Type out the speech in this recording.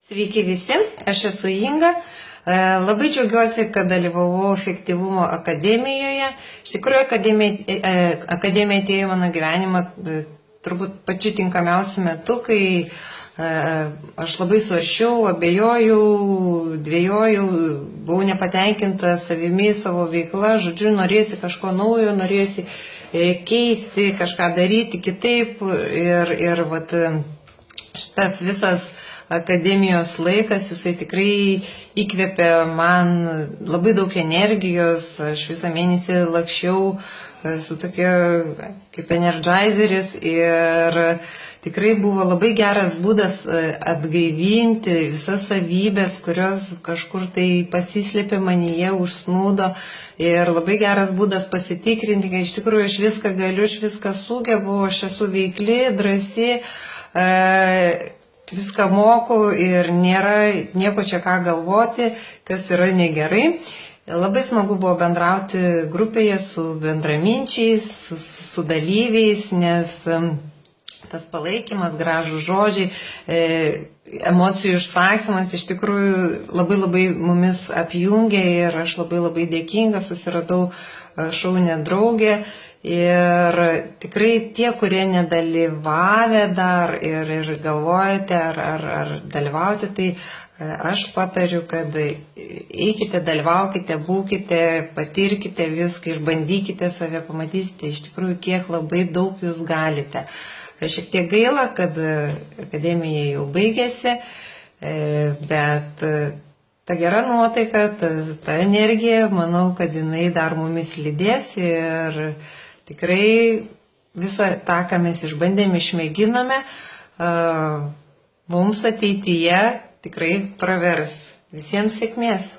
Sveiki visi, aš esu Inga. Labai džiaugiuosi, kad dalyvavau Efektyvumo akademijoje. Iš tikrųjų, akademija atėjo į mano gyvenimą turbūt pačiu tinkamiausiu metu, kai aš labai svarsčiau, abejojau, dvejojau, buvau nepatenkinta savimi, savo veikla, žodžiu, norėjusi kažko naujo, norėjusi keisti, kažką daryti kitaip ir vat, šitas visas akademijos laikas, jisai tikrai įkvėpė man labai daug energijos, aš visą mėnesį lakščiau su tokia kaip energizeris ir tikrai buvo labai geras būdas atgaivinti visas savybės, kurios kažkur tai pasislėpė manyje, užsnūdo ir labai geras būdas pasitikrinti, kad iš tikrųjų aš viską galiu, aš viską sugebu, aš esu veikli, drąsi, viską moku ir nėra nieko čia ką galvoti, kas yra negerai. Labai smagu buvo bendrauti grupėje su bendraminčiais, su dalyviais, nes tas palaikymas, gražų žodžiai, emocijų išsakymas iš tikrųjų labai mumis apjungė ir aš labai dėkinga, susiradau šaunę draugę. Ir tikrai tie, kurie nedalyvavę dar ir galvojate ar dalyvauti, tai aš patariu, kad eikite, dalyvaukite, būkite, patirkite viską, išbandykite save, pamatysite iš tikrųjų, kiek labai daug jūs galite. Šiek tiek gaila, kad akademija jau baigėsi, bet ta gera nuotaika, ta energija, manau, kad jinai dar mumis lydės ir tikrai visą tą, ką mes išbandėme, išmėginome, mums ateityje tikrai pravers. Visiems sėkmės.